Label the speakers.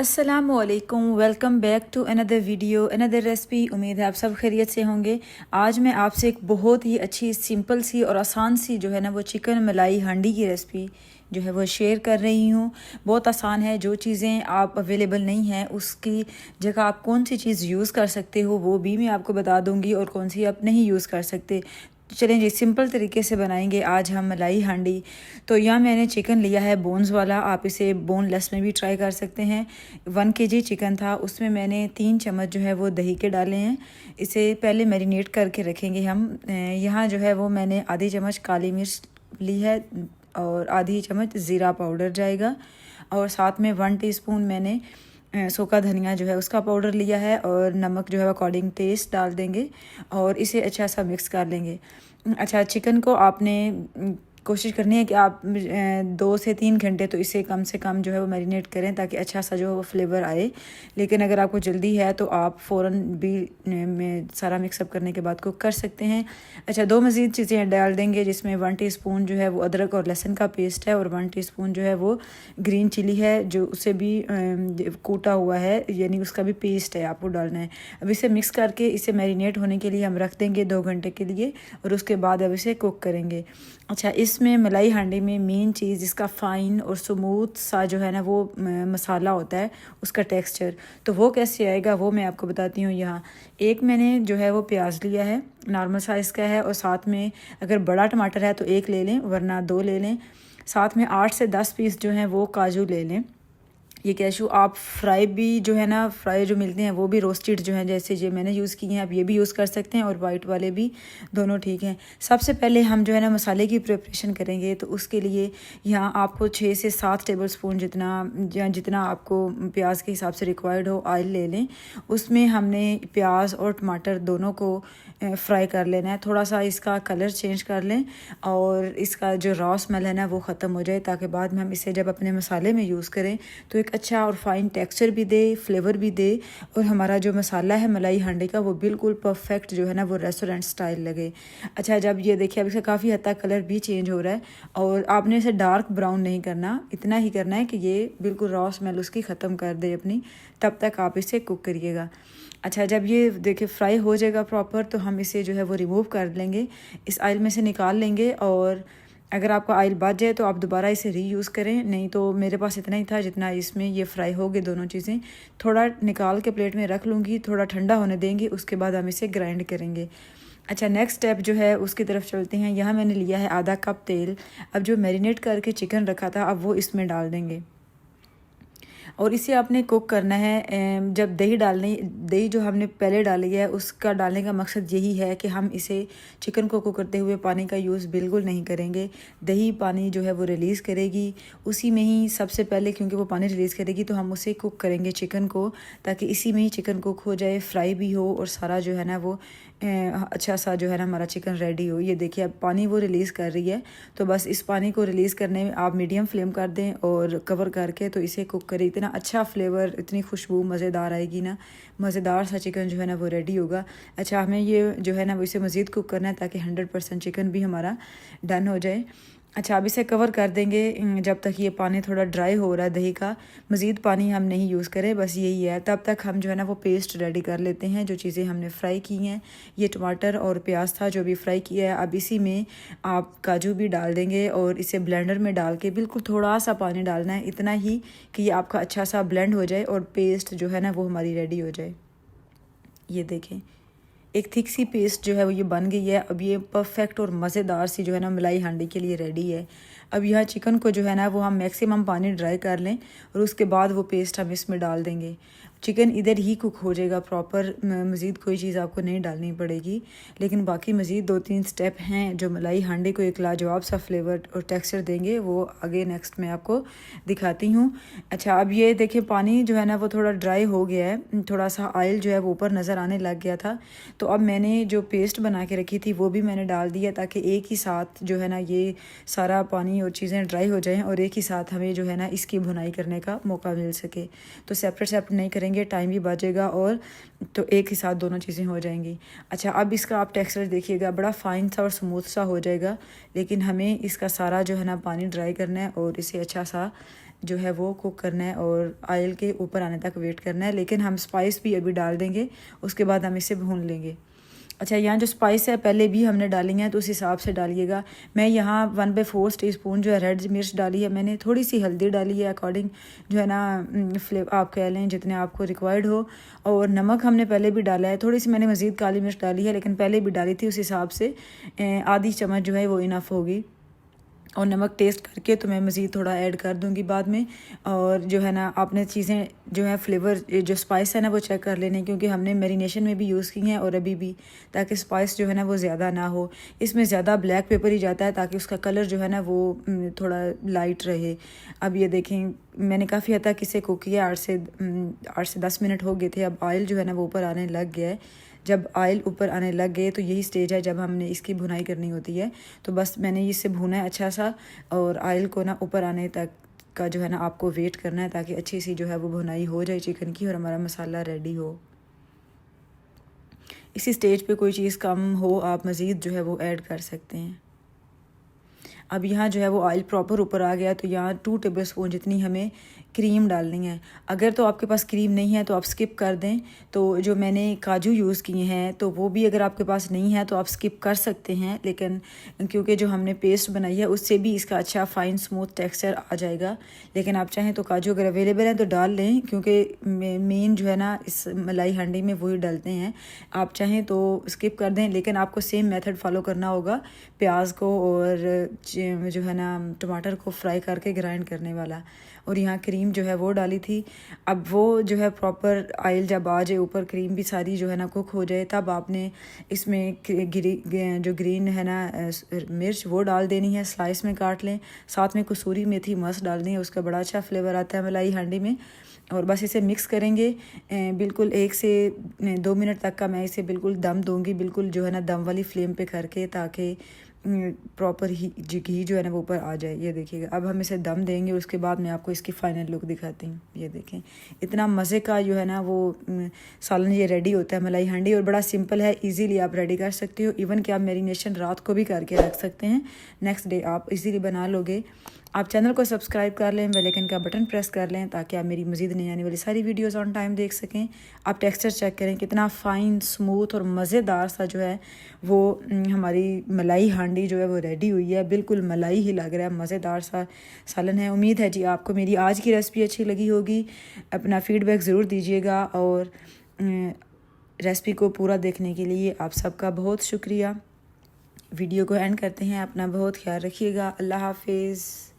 Speaker 1: अस्सलामुअलैकुम, welcome back to another video another recipe. उम्मीद है आप सब खैरियत से होंगे। आज मैं आपसे एक बहुत ही अच्छी सिंपल सी और आसान सी जो है ना वो चिकन मलाई हांडी की रेसिपी जो है वो शेयर कर रही हूँ। बहुत आसान है। जो चीज़ें आप अवेलेबल नहीं हैं उसकी जगह आप कौन सी चीज़ यूज़ कर सकते हो वो भी मैं आपको बता दूँगी, और कौन सी आप नहीं यूज़ कर सकते। तो चलें जी, सिंपल तरीके से बनाएंगे आज हम मलाई हांडी। तो यहाँ मैंने चिकन लिया है बोन्स वाला, आप इसे बोनलेस में भी ट्राई कर सकते हैं। 1 kg चिकन था, उसमें मैंने 3 चम्मच जो है वो दही के डाले हैं। इसे पहले मैरिनेट करके रखेंगे हम। यहाँ जो है वो मैंने आधी चम्मच काली मिर्च ली है और आधी चम्मच ज़ीरा पाउडर जाएगा, और साथ में 1 टीस्पून मैंने सूखा धनिया जो है उसका पाउडर लिया है, और नमक जो है अकॉर्डिंग टेस्ट डाल देंगे और इसे अच्छा सा मिक्स कर लेंगे। अच्छा, चिकन को आपने कोशिश करनी है कि आप 2 से 3 घंटे तो इसे कम से कम जो है वो मैरिनेट करें ताकि अच्छा सा जो है वो फ्लेवर आए। लेकिन अगर आपको जल्दी है तो आप फ़ौरन भी में सारा मिक्सअप करने के बाद कुक कर सकते हैं। अच्छा, 2 मज़ीद चीज़ें डाल देंगे जिसमें 1 टीस्पून जो है वो अदरक और लहसुन का पेस्ट है, और 1 टीस्पून जो है वो ग्रीन चिली है जो उसे भी कूटा हुआ है, यानी उसका भी पेस्ट है आपको डालना है। अब इसे मिक्स करके इसे मैरिनेट होने के लिए हम रख देंगे 2 घंटे के लिए, और उसके बाद अब इसे कुक करेंगे। अच्छा, इसमें मलाई हांडी में मेन चीज़ इसका फ़ाइन और स्मूथ सा जो है ना वो मसाला होता है, उसका टेक्सचर। तो वो कैसे आएगा वो मैं आपको बताती हूँ। यहाँ एक मैंने जो है वो प्याज लिया है, नॉर्मल साइज़ का है, और साथ में अगर बड़ा टमाटर है तो 1 ले लें वरना 2 ले लें। साथ में 8 से 10 पीस जो हैं वो काजू ले लें। ये कैशू आप फ्राई भी जो है ना, फ्राई जो मिलते हैं वो भी रोस्टेड जो हैं, जैसे ये मैंने यूज़ किए हैं, आप ये भी यूज़ कर सकते हैं, और वाइट वाले भी, दोनों ठीक हैं। सबसे पहले हम जो है ना मसाले की प्रिपरेशन करेंगे, तो उसके लिए यहाँ आपको 6 से 7 टेबल स्पून जितना आपको प्याज के हिसाब से रिक्वायर्ड हो ऑयल ले लें। उसमें हमने प्याज और टमाटर दोनों को फ्राई कर लेना है। थोड़ा सा इसका कलर चेंज कर लें और इसका जो रॉ स्मेल है ना वो ख़त्म हो जाए, ताकि बाद में हम इसे जब अपने मसाले में यूज़ करें तो एक अच्छा और फाइन टेक्सचर भी दे, फ्लेवर भी दे, और हमारा जो मसाला है मलाई हांडी का वो बिल्कुल परफेक्ट जो है ना वो रेस्टोरेंट स्टाइल लगे। अच्छा, जब ये देखिए अब इसका काफ़ी हद तक कलर भी चेंज हो रहा है, और आपने इसे डार्क ब्राउन नहीं करना, इतना ही करना है कि ये बिल्कुल रॉ स्मेल उसकी ख़त्म कर दे अपनी, तब तक आप इसे कुक करिएगा। अच्छा, जब ये देखिए फ्राई हो जाएगा प्रॉपर तो हम इसे जो है वो रिमूव कर लेंगे, इस ऑयल में से निकाल लेंगे। और अगर आपका ऑयल बच जाए तो आप दोबारा इसे रीयूज़ करें, नहीं तो मेरे पास इतना ही था जितना इसमें ये फ्राई हो गए दोनों चीज़ें। थोड़ा निकाल के प्लेट में रख लूँगी, थोड़ा ठंडा होने देंगे, उसके बाद हम इसे ग्राइंड करेंगे। अच्छा, नेक्स्ट स्टेप जो है उसकी तरफ चलते हैं। यहाँ मैंने लिया है आधा कप तेल। अब जो मैरिनेट करके चिकन रखा था अब वो इसमें डाल देंगे, और इसे आपने कुक करना है। जब दही जो हमने पहले डाली है उसका डालने का मकसद यही है कि हम इसे चिकन को कुक करते हुए पानी का यूज़ बिल्कुल नहीं करेंगे। दही पानी जो है वो रिलीज़ करेगी उसी में ही सबसे पहले, क्योंकि वो पानी रिलीज़ करेगी तो हम उसे कुक करेंगे चिकन को, ताकि इसी में ही चिकन कुक हो जाए, फ्राई भी हो, और सारा जो है ना वो अच्छा सा जो है ना हमारा चिकन रेडी हो। ये देखिए अब पानी वो रिलीज़ कर रही है, तो बस इस पानी को रिलीज़ करने में आप मीडियम फ्लेम कर दें और कवर करके तो इसे कुक करें। इतना अच्छा फ्लेवर, इतनी खुशबू मज़ेदार आएगी ना, मज़ेदार सा चिकन जो है ना वो रेडी होगा। अच्छा, हमें ये जो है ना वो इसे मज़ीद कुक करना है ताकि 100% चिकन भी हमारा डन हो जाए। अच्छा, अब इसे कवर कर देंगे जब तक ये पानी थोड़ा ड्राई हो रहा है दही का। मज़ीद पानी हम नहीं यूज़ करें, बस यही है। तब तक हम जो है ना वो पेस्ट रेडी कर लेते हैं, जो चीज़ें हमने फ्राई की हैं। ये टमाटर और प्याज था जो भी फ्राई किया है। अब इसी में आप काजू भी डाल देंगे और इसे ब्लेंडर में डाल के बिल्कुल थोड़ा सा पानी डालना है, इतना ही कि ये आपका अच्छा सा ब्लेंड हो जाए और पेस्ट जो है ना वो हमारी रेडी हो जाए। ये देखें, एक थिक सी पेस्ट जो है वो ये बन गई है। अब ये परफेक्ट और मज़ेदार सी जो है ना मलाई हांडी के लिए रेडी है। अब यहाँ चिकन को जो है ना वो हम मैक्सिमम पानी ड्राई कर लें, और उसके बाद वो पेस्ट हम इसमें डाल देंगे। चिकन इधर ही कुक हो जाएगा प्रॉपर, मज़ीद कोई चीज़ आपको नहीं डालनी पड़ेगी। लेकिन बाकी मज़ीद 2-3 स्टेप हैं जो मलाई हांडी को एक लाजवाब सा फ्लेवर और टेक्सचर देंगे, वो आगे नेक्स्ट मैं आपको दिखाती हूँ। अच्छा, अब ये देखिए पानी जो है ना वो थोड़ा ड्राई हो गया है, थोड़ा सा ऑयल जो है वो ऊपर नज़र आने लग गया था। तो अब मैंने जो पेस्ट बना के रखी थी वो भी मैंने डाल दिया, ताकि एक ही साथ जो है ना ये सारा पानी और चीज़ें ड्राई हो जाएं, और एक ही साथ हमें जो है ना इसकी भुनाई करने का मौका मिल सके। तो सेपरेट नहीं करेंगे, टाइम भी बचेगा, और तो एक ही साथ दोनों चीज़ें हो जाएंगी। अच्छा, अब इसका आप टेक्सचर देखिएगा, बड़ा फाइन सा और स्मूथ सा हो जाएगा, लेकिन हमें इसका सारा जो है ना पानी ड्राई करना है और इसे अच्छा सा जो है वो कुक करना है और ऑयल के ऊपर आने तक वेट करना है। लेकिन हम स्पाइस भी अभी डाल देंगे, उसके बाद हम इसे भून लेंगे। अच्छा, यहाँ जो स्पाइस है पहले भी हमने डाली हैं, तो उस हिसाब से डालिएगा। मैं यहाँ 1/4 टीस्पून जो है रेड मिर्च डाली है मैंने, थोड़ी सी हल्दी डाली है अकॉर्डिंग जो है ना फ्लेवर आप कह लें जितने आपको रिक्वायर्ड हो। और नमक हमने पहले भी डाला है, थोड़ी सी मैंने मज़ीद काली मिर्च डाली है, लेकिन पहले भी डाली थी, उस हिसाब से आधी चम्मच जो है वो इनफ होगी। और नमक टेस्ट करके तो मैं मज़ीद थोड़ा ऐड कर दूंगी बाद में। और जो है ना आपने चीज़ें जो है फ्लेवर जो स्पाइस है ना वो चेक कर लेने, क्योंकि हमने मैरिनेशन में भी यूज़ की हैं और अभी भी, ताकि स्पाइस जो है ना वो ज़्यादा ना हो। इसमें ज़्यादा ब्लैक पेपर ही जाता है ताकि उसका कलर जो है ना वो थोड़ा लाइट रहे। अब ये देखें, मैंने काफ़ी हद तक इसे कुक किया, 8 से 10 मिनट हो गए थे। अब ऑयल जो है ना वो ऊपर आने लग गया है। जब ऑयल ऊपर आने लग गए तो यही स्टेज है जब हमने इसकी भुनाई करनी होती है। तो बस मैंने इसे भुना है अच्छा सा, और ऑयल को ना ऊपर आने तक का जो है ना आपको वेट करना है, ताकि अच्छी सी जो है वो भुनाई हो जाए चिकन की और हमारा मसाला रेडी हो। इसी स्टेज पे कोई चीज़ कम हो आप मज़ीद जो है वो ऐड कर सकते हैं। अब यहाँ जो है वो ऑयल प्रॉपर ऊपर आ गया, तो यहाँ 2 टेबलस्पून जितनी हमें क्रीम डालनी है। अगर तो आपके पास क्रीम नहीं है तो आप स्किप कर दें। तो जो मैंने काजू यूज़ किए हैं तो वो भी अगर आपके पास नहीं है तो आप स्किप कर सकते हैं, लेकिन क्योंकि जो हमने पेस्ट बनाई है उससे भी इसका अच्छा फ़ाइन स्मूथ टेक्सचर आ जाएगा। लेकिन आप चाहें तो काजू अगर अवेलेबल हैं तो डाल लें, क्योंकि मेन जो है ना इस मलाई हांडी में वही डालते हैं। आप चाहें तो स्किप कर दें, लेकिन आपको सेम मेथड फॉलो करना होगा, प्याज को और जो है ना टमाटर को फ्राई करके ग्राइंड करने वाला। और यहाँ क्रीम जो है वो डाली थी। अब वो जो है प्रॉपर ऑयल जब आ जाए ऊपर, क्रीम भी सारी जो है ना कुक हो जाए, तब आपने इसमें जो ग्रीन है ना मिर्च वो डाल देनी है, स्लाइस में काट लें। साथ में कसूरी मेथी मस्त डालनी है, उसका बड़ा अच्छा फ्लेवर आता है मलाई हांडी में। और बस इसे मिक्स करेंगे बिल्कुल 1 से 2 मिनट तक का मैं इसे बिल्कुल दम दूंगी, बिल्कुल जो है ना दम वाली फ्लेम पे करके, ताकि प्रॉपर ही घी जो है ना वो ऊपर आ जाए। ये देखिएगा, अब हम इसे दम देंगे, उसके बाद मैं आपको इसकी फ़ाइनल लुक दिखाती हूँ। ये देखें, इतना मज़े का जो है ना वो सालन ये रेडी होता है मलाई हांडी, और बड़ा सिंपल है, इजीली आप रेडी कर सकते हो। इवन कि आप मैरिनेशन रात को भी करके रख सकते हैं, नेक्स्ट डे आप इजीली बना लोगे। आप चैनल को सब्सक्राइब कर लें, बेल आइकन का बटन प्रेस कर लें, ताकि आप मेरी मज़ीद नई आने वाली सारी वीडियोस ऑन टाइम देख सकें। आप टेक्सचर चेक करें, कितना फ़ाइन स्मूथ और मज़ेदार सा जो है वो हमारी मलाई हांडी जो है वो रेडी हुई है। बिल्कुल मलाई ही लग रहा है, मज़ेदार सा सालन है। उम्मीद है जी आपको मेरी आज की रेसिपी अच्छी लगी होगी। अपना फ़ीडबैक ज़रूर दीजिएगा, और रेसिपी को पूरा देखने के लिए आप सबका बहुत शुक्रिया। वीडियो को एंड करते हैं, अपना बहुत ख्याल रखिएगा। अल्लाह हाफिज़।